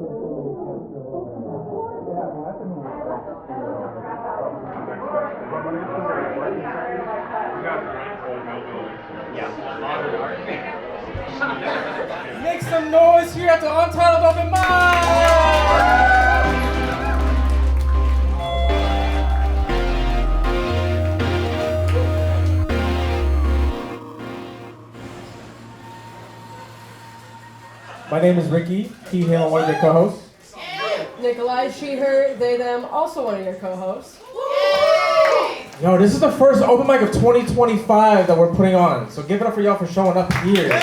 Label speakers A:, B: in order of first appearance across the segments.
A: Make some noise here at the Untitled Open Mic! My name is Ricky, he, him, one of your co-hosts.
B: Nikolai, she, her, they, them, also one of your co-hosts.
A: Yo, this is the first open mic of 2025 that we're putting on, so give it up for y'all for showing up here.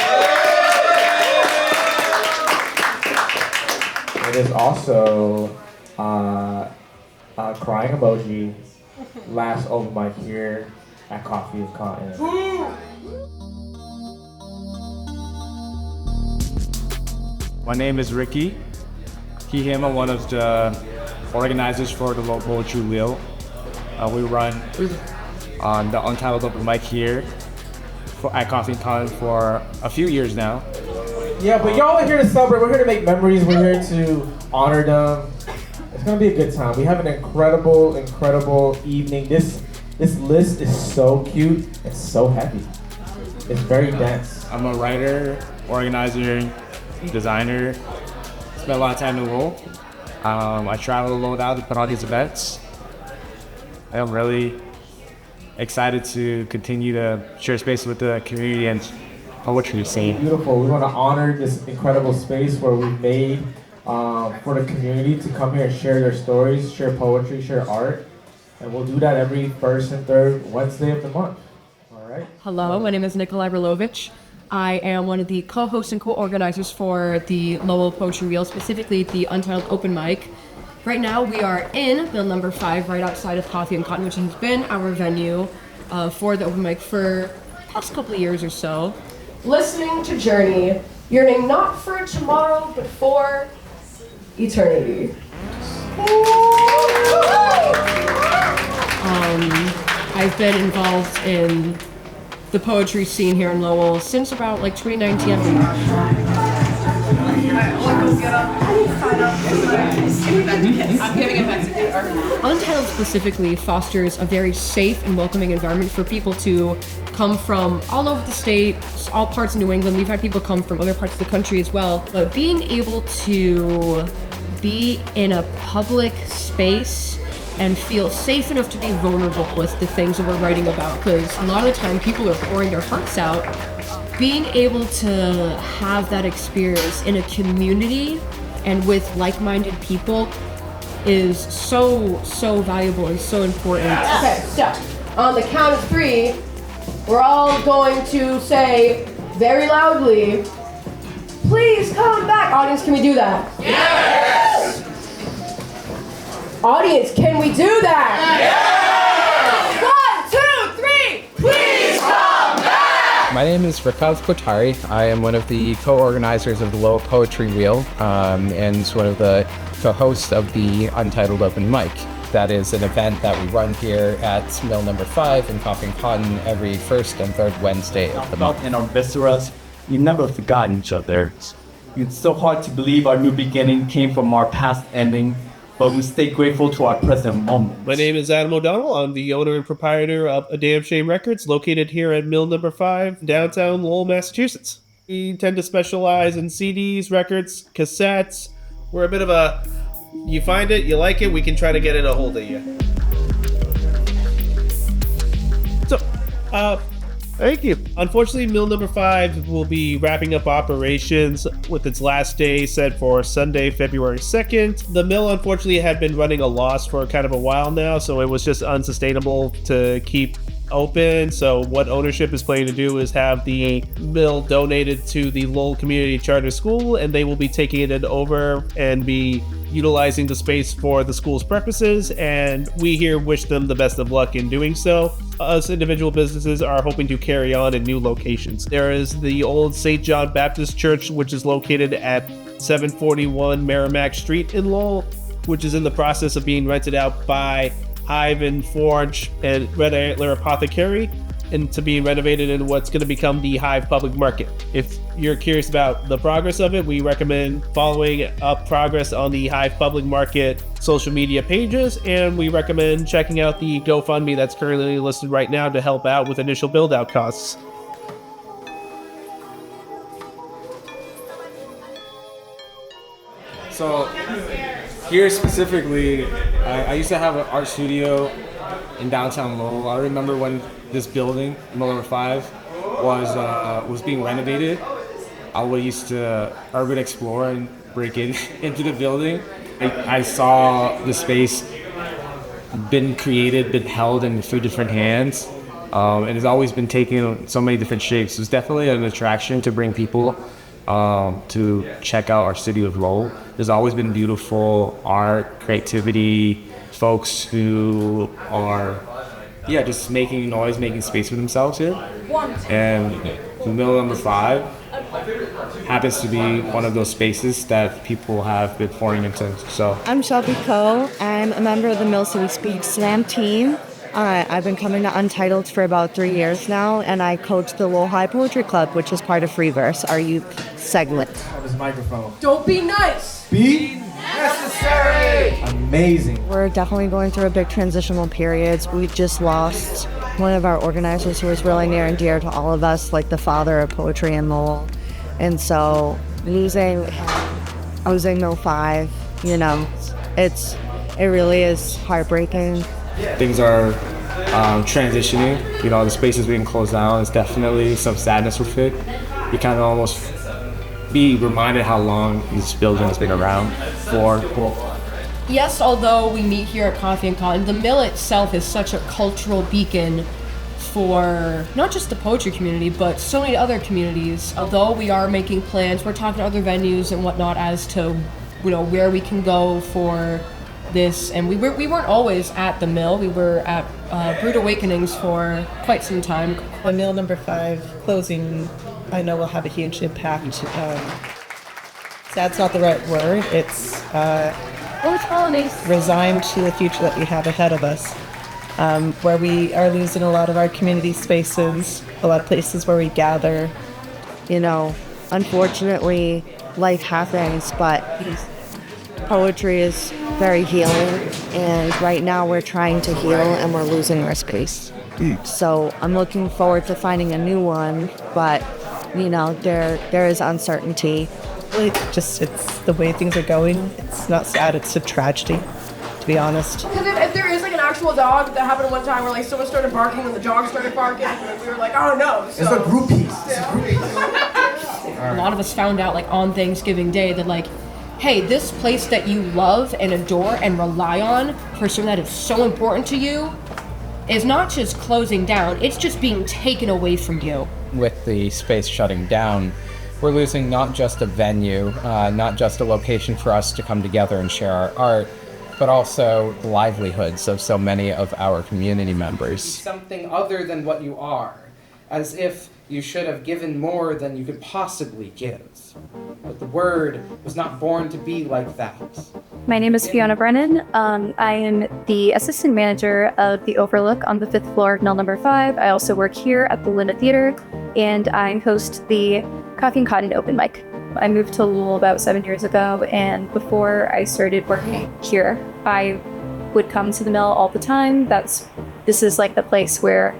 A: It is also a crying emoji, last open mic here at Coffee and Cotton.
C: My name is Ricky. He, him are one of the organizers for the Lowell Poetry Wheel. We run on the Untitled Open Mic here at Coffee and Cotton for a few years now.
A: Yeah, but y'all are here to celebrate. We're here to make memories. We're here to honor them. It's gonna be a good time. We have an incredible evening. This list is so cute and so heavy. It's very dense.
C: I'm a writer, organizer, designer. Spent a lot of time in Lowell. I travel a lot to put on these events. I'm really excited to continue to share space with the community and poetry scene.
A: Beautiful. We want to honor this incredible space where we've made for the community to come here and share their stories, share poetry, share art. And we'll do that every first and third Wednesday of the month. All right?
B: Hello, my name is Nikolai Rilovich. I am one of the co-hosts and co-organizers for the Lowell Poetry Wheel, specifically the Untitled Open Mic. Right now we are in Bill number 5, right outside of Coffee and Cotton, which has been our venue for the open mic for the past couple of years or so. Listening to Journey, yearning not for tomorrow, but for eternity. I've been involved in the poetry scene here in Lowell since about 2019. Untitled specifically fosters a very safe and welcoming environment for people to come from all over the state, all parts of New England. We've had people come from other parts of the country as well. But being able to be in a public space and feel safe enough to be vulnerable with the things that we're writing about, because a lot of the time people are pouring their hearts out. Being able to have that experience in a community and with like-minded people is so valuable and so important. Okay, so on the count of 3, we're all going to say very loudly, "Please come back." Audience, can we do that? Yes! Audience, can we do that? Yes! 1, 2, 3, please come back!
D: My name is Rafaz Kotari. I am one of the co-organizers of the Lowell Poetry Wheel and one of the co-hosts of the Untitled Open Mic. That is an event that we run here at Mill number 5 in Coffee and Cotton every first and third Wednesday of the month.
E: In our visceras, we never forgotten each other. It's so hard to believe our new beginning came from our past ending, but we stay grateful to our present moment.
F: My name is Adam O'Donnell. I'm the owner and proprietor of A Damn Shame Records, located here at Mill number 5, downtown Lowell, Massachusetts. We tend to specialize in CDs, records, cassettes. We're a bit of a, you find it, you like it, we can try to get it a hold of you. So, thank you. Unfortunately, Mill number 5 will be wrapping up operations with its last day set for Sunday, February 2nd. The mill, unfortunately, had been running a loss for kind of a while now, so it was just unsustainable to keep open. So what ownership is planning to do is have the mill donated to the Lowell Community Charter School, and they will be taking it over and be utilizing the space for the school's purposes, and we here wish them the best of luck in doing so. Us individual businesses are hoping to carry on in new locations. There is the old St. John Baptist Church, which is located at 741 Merrimack Street in Lowell, which is in the process of being rented out by Hive and Forge and Red Antler Apothecary, and to be renovated in what's going to become the Hive Public Market. If you're curious about the progress of it, we recommend following up progress on the Hive Public Market social media pages, and we recommend checking out the GoFundMe that's currently listed right now to help out with initial build-out costs.
C: So here specifically, I used to have an art studio in downtown Lowell. I remember when this building, Mill number 5, was being renovated. I used to urban explore and break into the building. I saw the space been created, been held in 3 different hands, and it's always been taking so many different shapes. It's definitely an attraction to bring people to check out our city of Lowell. There's always been beautiful art, creativity, folks who are, just making noise, making space for themselves here. And the Mill number 5 happens to be one of those spaces that people have been pouring into. So
G: I'm Shelby Coe. I'm a member of the Mill City Speak Slam team. I've been coming to Untitled for about 3 years now, and I coach the Lowell High Poetry Club, which is part of Freeverse, our youth segment.
A: This microphone.
B: Don't be nice.
A: Be necessary. Amazing.
G: We're definitely going through a big transitional period. We just lost one of our organizers who was really near and dear to all of us, like the father of poetry in Lowell. And so losing Mill 5, it really is heartbreaking.
C: things are transitioning. The space is being closed down. It's definitely some sadness with it. You kind of almost be reminded how long this building has been around for.
B: Yes, although we meet here at Coffee and Cotton, the mill itself is such a cultural beacon for not just the poetry community, but so many other communities. Although we are making plans, we're talking to other venues and whatnot as to, where we can go for this. And we weren't always at the mill. We were at Brood Awakenings for quite some time.
H: The mill number 5 closing, I know will have a huge impact. Sad's not the right word. It's resigned to the future that we have ahead of us, where we are losing a lot of our community spaces, a lot of places where we gather.
G: Unfortunately, life happens, but poetry is very healing, and right now we're trying to heal and we're losing our space. So I'm looking forward to finding a new one, but there is uncertainty.
H: It's the way things are going. It's not sad, it's a tragedy, to be honest.
B: Because if there is an actual dog, that happened one time where someone started barking and the dog started barking, and we were like, oh no. So.
A: It's a group piece.
B: A lot of us found out on Thanksgiving Day that hey, this place that you love and adore and rely on for something that is so important to you is not just closing down, it's just being taken away from you.
D: With the space shutting down, we're losing not just a venue, not just a location for us to come together and share our art, but also the livelihoods of so many of our community members.
I: Something other than what you are, as if you should have given more than you could possibly give. But the word was not born to be like that.
J: My name is Fiona Brennan. I am the assistant manager of the Overlook on the 5th floor of mill number 5. I also work here at the Linda Theater, and I host the Coffee and Cotton open mic. I moved to Lowell about 7 years ago, and before I started working here, I would come to the mill all the time. This is the place where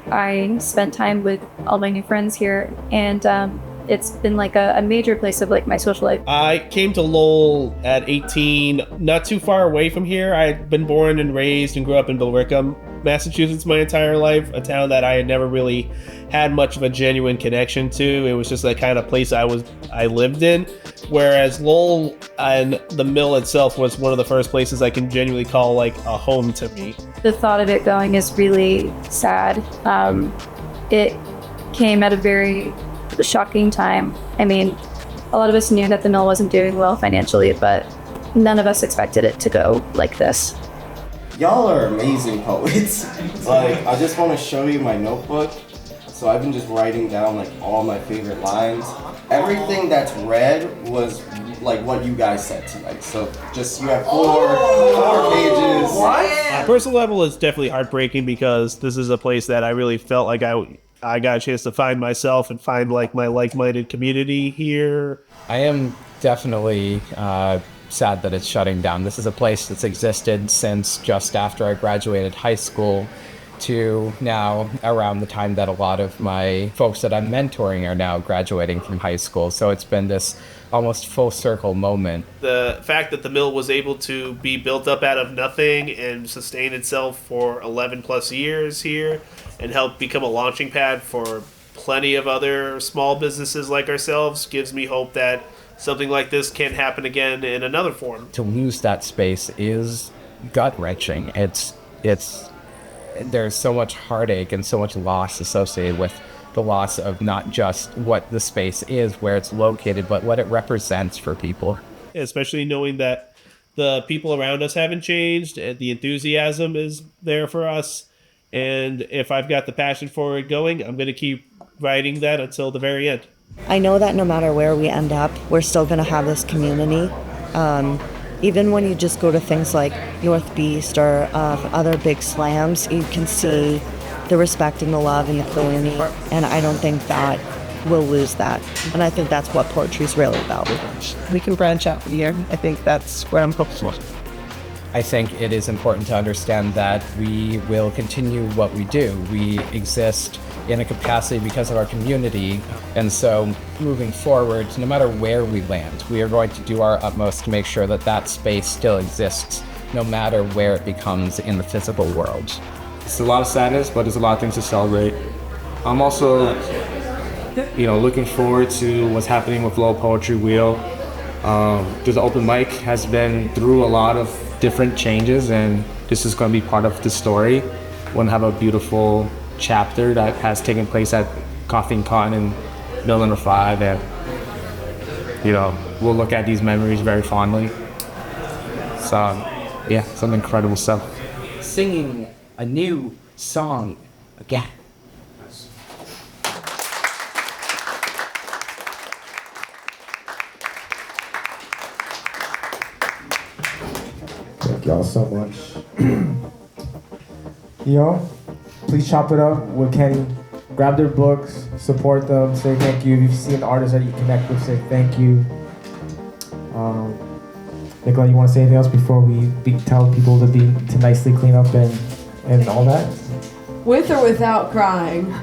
J: I spent time with all my new friends here, and it's been a major place of my social life.
F: I came to Lowell at 18, not too far away from here. I had been born and raised and grew up in Billerica, Massachusetts my entire life, a town that I had never really had much of a genuine connection to. It was just the kind of place I lived in, whereas Lowell and the mill itself was one of the first places I can genuinely call a home to me.
J: The thought of it going is really sad. It came at a very shocking time. I mean, a lot of us knew that the mill wasn't doing well financially, but none of us expected it to go like this.
K: Y'all are amazing poets. I just want to show you my notebook. So I've been just writing down all my favorite lines. Everything that's read was what you guys said tonight. So just you have four pages.
F: On a personal level, it's definitely heartbreaking because this is a place that I really felt like I I got a chance to find myself and find like my like-minded community here.
D: I am definitely sad that it's shutting down. This is a place that's existed since just after I graduated high school to now around the time that a lot of my folks that I'm mentoring are now graduating from high school. So it's been this almost full circle moment.
F: The fact that the mill was able to be built up out of nothing and sustain itself for 11 plus years here and help become a launching pad for plenty of other small businesses like ourselves gives me hope that something like this can happen again in another form.
D: To lose that space is gut-wrenching. There's so much heartache and so much loss associated with the loss of not just what the space is, where it's located, but what it represents for people.
F: Especially knowing that the people around us haven't changed and the enthusiasm is there for us. And if I've got the passion for it going, I'm going to keep writing that until the very end.
G: I know that no matter where we end up, we're still going to have this community. Even when you just go to things like North Beast or other big slams, you can see the respect and the love and the community. And I don't think that we'll lose that. And I think that's what poetry is really about.
H: We can branch out from here. I think that's where I'm hopeful.
D: I think it is important to understand that we will continue what we do. We exist in a capacity because of our community. And so moving forward, no matter where we land, we are going to do our utmost to make sure that that space still exists, no matter where it becomes in the physical world.
C: It's a lot of sadness, but there's a lot of things to celebrate. I'm also, looking forward to what's happening with Lowell Poetry Wheel. The open mic has been through a lot of different changes, and this is going to be part of the story. We're going to have a beautiful chapter that has taken place at Coffee and Cotton and Mill Number 5, and we'll look at these memories very fondly. So yeah, some incredible stuff.
L: Singing a new song again.
A: Thank y'all so much. Please chop it up with Kenny. Grab their books, support them, say thank you. If you see an artist that you connect with, say thank you. Nicola, you want to say anything else before we tell people to nicely clean up and all that?
M: With or without crying?